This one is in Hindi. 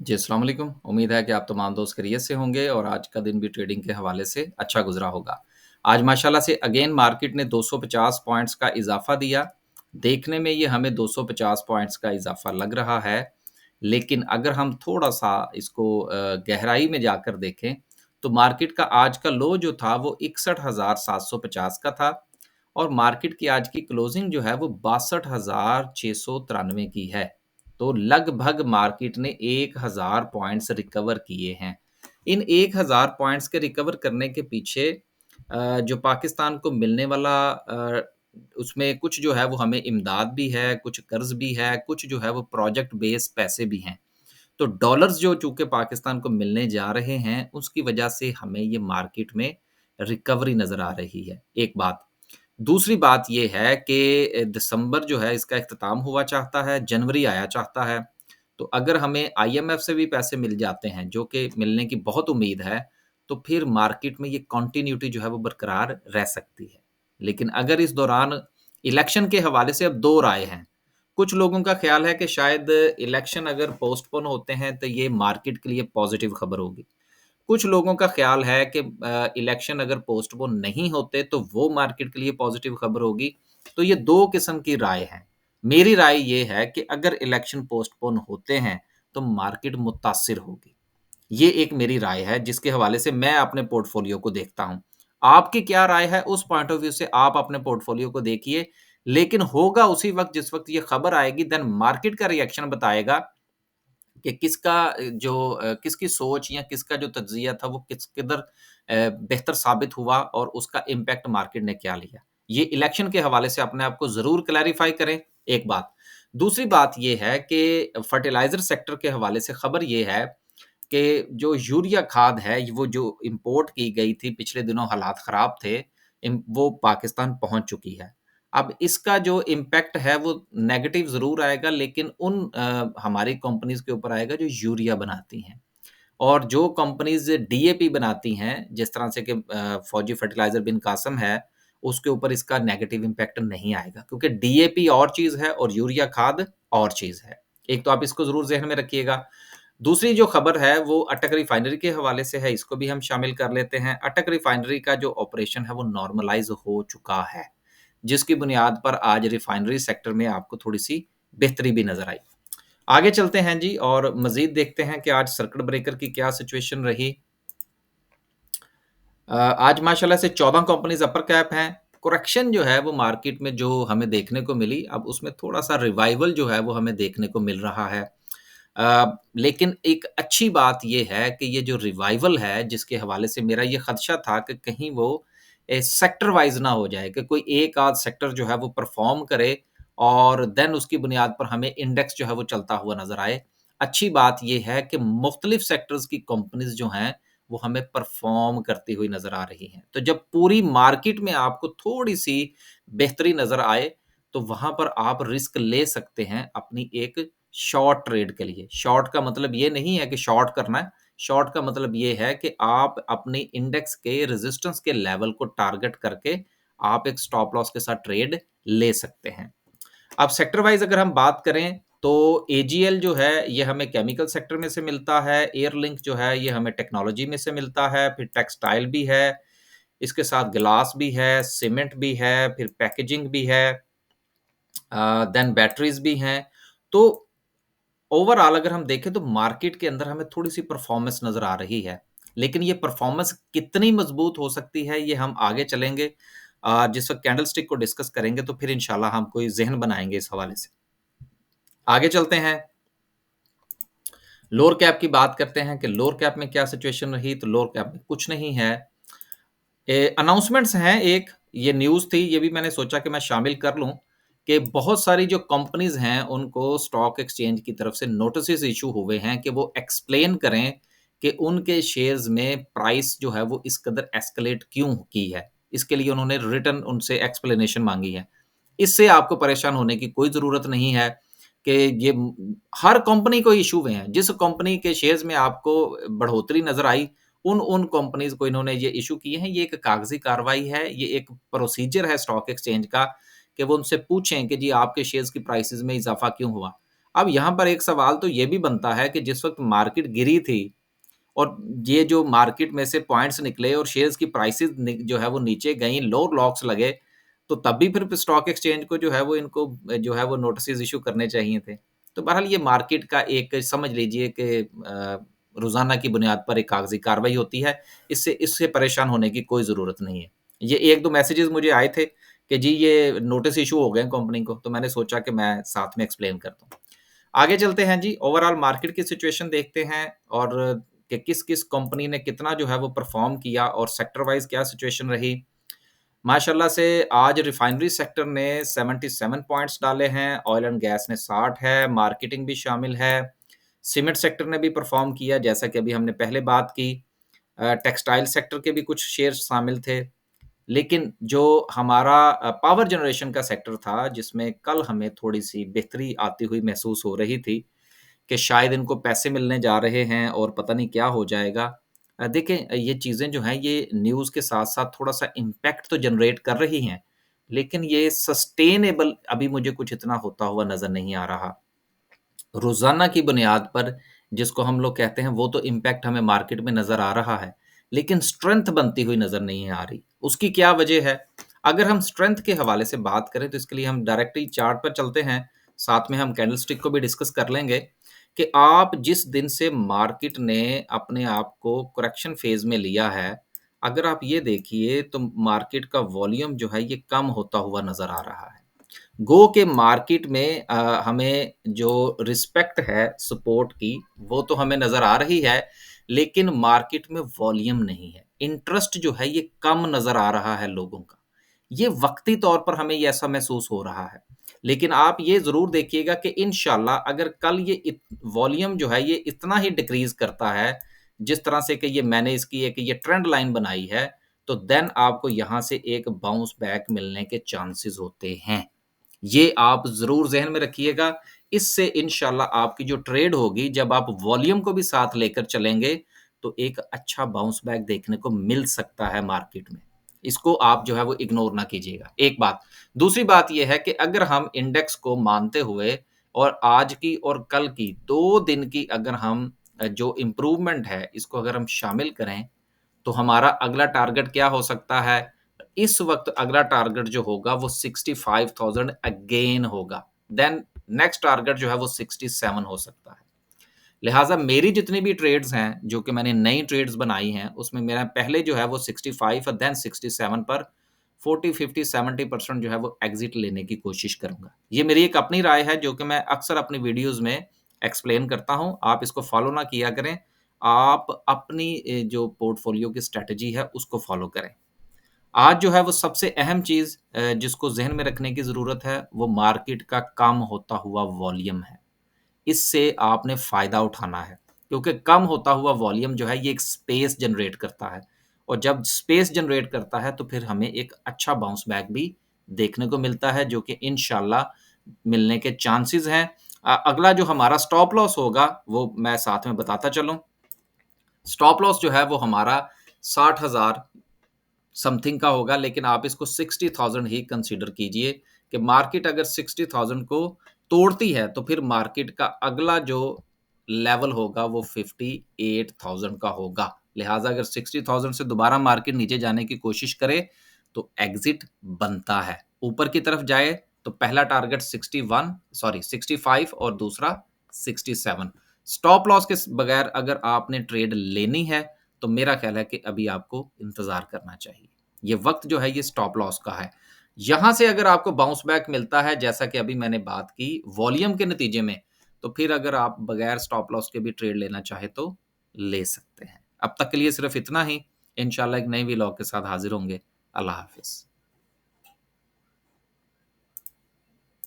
जी, अस्सलाम वालेकुम। उम्मीद है कि आप तमाम दोस्त खैरियत से होंगे और आज का दिन भी ट्रेडिंग के हवाले से अच्छा गुज़रा होगा। आज माशाल्लाह से अगेन मार्केट ने 250 पॉइंट्स का इज़ाफ़ा दिया। देखने में ये हमें 250 पॉइंट्स का इज़ाफ़ा लग रहा है, लेकिन अगर हम थोड़ा-सा इसको गहराई में जाकर देखें, तो मार्केट का आज का लो जो था वो 61,750 का था और मार्केट की आज की क्लोजिंग जो है वो 62,693 की है। तो लगभग मार्केट ने 1000 पॉइंट्स रिकवर किए हैं। इन 1000 पॉइंट्स के रिकवर करने के पीछे जो पाकिस्तान को मिलने वाला उसमें कुछ जो है वो हमें इमदाद भी है, कुछ कर्ज़ भी है, कुछ जो है वो प्रोजेक्ट बेस पैसे भी हैं। तो डॉलर्स जो चूँकि पाकिस्तान को मिलने जा रहे हैं, उसकी वजह से हमें ये मार्केट में रिकवरी नज़र आ रही है, एक बात। दूसरी बात ये है कि दिसंबर जो है इसका इख्तिताम हुआ चाहता है, जनवरी आया चाहता है। तो अगर हमें आईएमएफ से भी पैसे मिल जाते हैं, जो कि मिलने की बहुत उम्मीद है, तो फिर मार्केट में ये कंटिन्यूटी जो है वो बरकरार रह सकती है। लेकिन अगर इस दौरान इलेक्शन के हवाले से अब 2 राय हैं। कुछ लोगों का ख़्याल है कि शायद इलेक्शन अगर पोस्टपोन होते हैं, तो ये मार्केट के लिए पॉज़िटिव खबर होगी। कुछ लोगों का ख़्याल है कि इलेक्शन अगर पोस्टपोन नहीं होते तो वो मार्केट के लिए पॉज़िटिव खबर होगी। तो ये 2 किस्म की राय हैं। मेरी राय ये है कि अगर इलेक्शन पोस्टपोन होते हैं तो मार्केट मुतासिर होगी। ये एक मेरी राय है जिसके हवाले से मैं अपने पोर्टफ़ोलियो को देखता हूँ। आपकी क्या राय है उस पॉइंट ऑफ व्यू से आप अपने पोर्टफ़ोलियो को देखिए, लेकिन होगा उसी वक़्त जिस वक़्त ये खबर आएगी देन मार्केट का रिएक्शन बताएगा कि किसकी सोच या किसका जो तज्ज़िया था वो किधर बेहतर साबित हुआ और उसका इम्पैक्ट मार्केट ने क्या लिया। ये इलेक्शन के हवाले से अपने आप को ज़रूर क्लैरिफ़ाई करें, एक बात। दूसरी बात ये है कि फर्टिलाइज़र सेक्टर के हवाले से खबर ये है कि जो यूरिया खाद है, वो जो इम्पोर्ट की गई थी, पिछले दिनों हालात ख़राब थे, वो पाकिस्तान पहुँच चुकी है। अब इसका जो इम्पैक्ट है, वो नेगेटिव ज़रूर आएगा, लेकिन हमारी कंपनीज़ के ऊपर आएगा, जो यूरिया बनाती हैं। और जो कंपनीज़ डीएपी बनाती हैं, जिस तरह से कि फौजी फर्टिलाइज़र बिन कासम है, उसके ऊपर इसका नेगेटिव इम्पैक्ट नहीं आएगा, क्योंकि डीएपी और चीज़ है और यूरिया खाद और चीज़ है। एक तो आप इसको ज़रूर ज़हन में रखिएगा। दूसरी जो खबर है वो अटक रिफाइनरी के हवाले से है, इसको भी हम शामिल कर लेते हैं। अटक रिफाइनरी का जो ऑपरेशन है वो नॉर्मलाइज़ हो चुका है, जिसकी बुनियाद पर आज रिफाइनरी सेक्टर में आपको थोड़ी-सी बेहतरी भी नज़र आई। आगे चलते हैं जी और मज़ीद देखते हैं कि आज सर्किट ब्रेकर की क्या सिचुएशन रही। आज माशाल्लाह से 14 कंपनीज़ अपर कैप हैं। करेक्शन जो है वो मार्केट में जो हमें देखने को मिली, अब उसमें थोड़ा-सा रिवाइवल जो है वो हमें देखने को मिल रहा है। लेकिन एक अच्छी बात ये है कि ये जो रिवाइवल है, जिसके हवाले से मेरा ये खदशा था कि कहीं वो सेक्टर वाइज़ ना हो जाए कि कोई एक आध सेक्टर जो है वो परफ़ॉर्म करे और देन उसकी बुनियाद पर हमें इंडेक्स जो है वो चलता हुआ नज़र आए। अच्छी बात ये है कि मुख्तलिफ़ सेक्टर्स की कंपनीज़ जो हैं, वो हमें परफ़ॉर्म करती हुई नज़र आ रही हैं। तो जब पूरी मार्केट में आपको थोड़ी-सी बेहतरी नज़र आए, तो वहाँ पर आप रिस्क ले सकते हैं अपनी एक शॉर्ट ट्रेड के लिए। शॉर्ट का मतलब ये नहीं है कि शॉर्ट करना है, शॉर्ट का मतलब ये है कि आप अपने इंडेक्स के रेजिस्टेंस के लेवल को टारगेट करके आप एक स्टॉप लॉस के साथ ट्रेड ले सकते हैं। अब सेक्टर वाइज़ अगर हम बात करें तो एजीएल जो है ये हमें केमिकल सेक्टर में से मिलता है, एयरलिंक जो है ये हमें टेक्नोलॉजी में से मिलता है, फिर टेक्सटाइल भी है, इसके साथ ग्लास भी है, सीमेंट भी है, फिर पैकेजिंग भी है, देन बैटरीज़ भी हैं। तो ओवरऑल अगर हम देखें तो मार्केट के अंदर हमें थोड़ी-सी परफ़ॉर्मेंस नज़र आ रही है। लेकिन ये परफ़ॉर्मेंस कितनी मज़बूत हो सकती है, ये हम आगे चलेंगे। जिस वक़्त कैंडलस्टिक को डिस्कस करेंगे तो फिर इंशाल्लाह हम कोई ज़हन बनाएँगे इस हवाले से। आगे चलते हैं, लोअर कैप की बात करते हैं कि लोअर कैप में क्या सिचुएशन रही, तो लोअर कैप में कुछ नहीं है। अनाउंसमेंट्स हैं एक, ये न्यूज़ थी, ये भी मैंने सोचा कि मैं शामिल कर लूँ कि बहुत सारी जो कंपनीज़ हैं, उनको स्टॉक एक्सचेंज की तरफ से नोटिसेस इश्यू हुए हैं कि वो एक्सप्लेन करें कि उनके शेयर्स में प्राइस जो है वो इस कदर एस्केलेट क्यों की है। इसके लिए उन्होंने रिटन उनसे एक्सप्लेनेशन माँगी है। इससे आपको परेशान होने की कोई ज़रूरत नहीं है कि ये हर कंपनी को इश्यू हुए हैं। जिस कंपनी के शेयर्स में आपको बढ़ोतरी नज़र आई, उन कंपनीज़ को इन्होंने ये इश्यू किए हैं। ये एक कागज़ी कार्रवाई है, ये एक प्रोसीजर है स्टॉक एक्सचेंज का कि वो उनसे पूछें कि जी आपके शेयर्स की प्राइसेज़ में इज़ाफ़ा क्यों हुआ? अब यहाँ पर एक सवाल तो ये भी बनता है कि जिस वक़्त मार्केट गिरी थी और ये जो मार्केट में से पॉइंट्स निकले और शेयर्स की प्राइसेज़ जो है वो नीचे गईं, लोअर लॉक्स लगे, तो तब भी फिर स्टॉक एक्सचेंज को जो है वो इनको जो है वो नोटिसेज़ इश्यू करने चाहिए थे। तो बहरहाल ये मार्केट का एक समझ लीजिए कि रोज़ाना की बुनियाद पर एक कागज़ी कार्रवाई होती है। इससे इससे परेशान होने की कोई ज़रूरत नहीं है। ये 1-2 मैसेजेज़ मुझे आए थे कि जी ये नोटिस इश्यू हो गए हैं कंपनी को, तो मैंने सोचा कि मैं साथ में एक्सप्लेन कर दूँ। आगे चलते हैं जी, ओवरऑल मार्केट की सिचुएशन देखते हैं और कि किस-किस कंपनी ने कितना जो है वो परफ़ॉर्म किया और सेक्टर वाइज़ क्या सिचुएशन रही। माशाल्लाह से आज रिफाइनरी सेक्टर ने 77 पॉइंट्स डाले हैं, ऑयल एंड गैस ने 60 है, मार्केटिंग भी शामिल है। सीमेंट सेक्टर ने भी परफ़ॉर्म किया जैसा कि अभी हमने पहले बात की। टेक्सटाइल सेक्टर के भी कुछ शेयर्स शामिल थे। लेकिन जो हमारा पावर जनरेशन का सेक्टर था, जिसमें कल हमें थोड़ी-सी बेहतरी आती हुई महसूस हो रही थी कि शायद इनको पैसे मिलने जा रहे हैं और पता नहीं क्या हो जाएगा। देखें ये चीज़ें जो हैं ये न्यूज़ के साथ-साथ थोड़ा-सा इम्पैक्ट तो जनरेट कर रही हैं, लेकिन ये सस्टेनेबल अभी मुझे कुछ इतना होता हुआ नज़र नहीं आ रहा। रोज़ाना की बुनियाद पर जिसको हम लोग कहते हैं वो तो इम्पैक्ट हमें मार्केट में नज़र आ रहा है, लेकिन स्ट्रेंथ बनती हुई नज़र नहीं आ रही। उसकी क्या वजह है? अगर हम स्ट्रेंथ के हवाले से बात करें तो इसके लिए हम डायरेक्टली चार्ट पर चलते हैं, साथ में हम कैंडलस्टिक को भी डिस्कस कर लेंगे कि आप जिस दिन से मार्केट ने अपने आप को करेक्शन फ़ेज़ में लिया है, अगर आप ये देखिए तो मार्केट का वॉल्यूम जो है ये कम होता हुआ नज़र आ रहा है। गो के मार्केट में हमें जो रिस्पेक्ट है सपोर्ट की, वो तो हमें नज़र आ रही है, लेकिन मार्केट में वॉल्यूम नहीं है। इंटरेस्ट जो है ये कम नज़र आ रहा है लोगों का। ये वक़्ती तौर पर हमें ये ऐसा महसूस हो रहा है। लेकिन आप ये ज़रूर देखिएगा कि इंशाल्लाह अगर कल ये वॉल्यूम जो है ये इतना ही डिक्रीज़ करता है, जिस तरह से कि ये मैंने इसकी एक ये ट्रेंड लाइन बनाई है, तो देन आपको यहाँ से एक बाउंस बैक मिलने के चांसेस होते हैं। ये आप ज़रूर ज़हन में रखिएगा। इससे इंशाल्लाह आपकी जो ट्रेड होगी, जब आप वॉल्यूम को भी साथ लेकर चलेंगे, तो एक अच्छा बाउंस बैक देखने को मिल सकता है मार्केट में। इसको आप जो है वो इग्नोर ना कीजिएगा, एक बात। दूसरी बात ये है कि अगर हम इंडेक्स को मानते हुए और आज की और कल की 2 दिन की अगर हम जो इम्प्रूवमेंट है, इसको अगर हम शामिल करें तो हमारा अगला टारगेट क्या हो सकता है? इस वक़्त अगला टारगेट जो होगा वो 65,000 अगेन होगा। देन नेक्स्ट टारगेट जो है वो 67 हो सकता है। लिहाज़ा मेरी जितनी भी ट्रेड्स हैं, जो कि मैंने नई ट्रेड्स बनाई हैं, उसमें मेरा पहले जो है वो 65 और देन 67 पर 40, 50, 70% जो है वो एग्ज़िट लेने की कोशिश करूँगा। ये मेरी एक अपनी राय है जो कि मैं अक्सर अपनी वीडियोज़ में एक्सप्लेन करता हूँ। आप इसको फ़ॉलो ना किया करें। आप अपनी जो पोर्टफ़ोलियो की स्ट्रैटेजी है उसको फ़ॉलो करें। आज जो है वो सबसे अहम चीज़ जिसको ज़हन में रखने की ज़रूरत है, वो मार्केट का कम होता हुआ वॉल्यूम है। इससे आपने फ़ायदा उठाना है, क्योंकि कम होता हुआ वॉल्यूम जो है ये एक स्पेस जनरेट करता है और जब स्पेस जनरेट करता है तो फिर हमें एक अच्छा बाउंस बैक भी देखने को मिलता है, जो कि इंशाल्लाह मिलने के चांसेस हैं। अगला जो हमारा स्टॉप लॉस होगा, वो मैं साथ में बताता चलूँ। स्टॉप लॉस जो है वो हमारा 60,000 समथिंग का होगा, लेकिन आप इसको 60,000 ही कंसीडर कीजिए कि मार्केट अगर 60,000 को तोड़ती है, तो फिर मार्केट का अगला जो लेवल होगा वो 58,000 का होगा। लिहाज़ा अगर 60,000 से दोबारा मार्केट नीचे जाने की कोशिश करे, तो एग्ज़िट बनता है। ऊपर की तरफ जाए, तो पहला टारगेट 65 और दूसरा 67। स्टॉप लॉस के बगैर अगर आपने ट्रेड लेनी है, तो मेरा ख्याल है कि अभी आपको इंतज़ार करना चाहिए। ये वक़्त जो है ये स्टॉप लॉस का है। यहाँ से अगर आपको बाउंस बैक मिलता है जैसा कि अभी मैंने बात की वॉल्यूम के नतीजे में, तो फिर अगर आप बगैर स्टॉप लॉस के भी ट्रेड लेना चाहें तो ले सकते हैं। अब तक के लिए सिर्फ़ इतना ही। इंशाल्लाह एक नए व्लॉग के साथ हाज़िर होंगे। अल्लाह हाफ़िज़।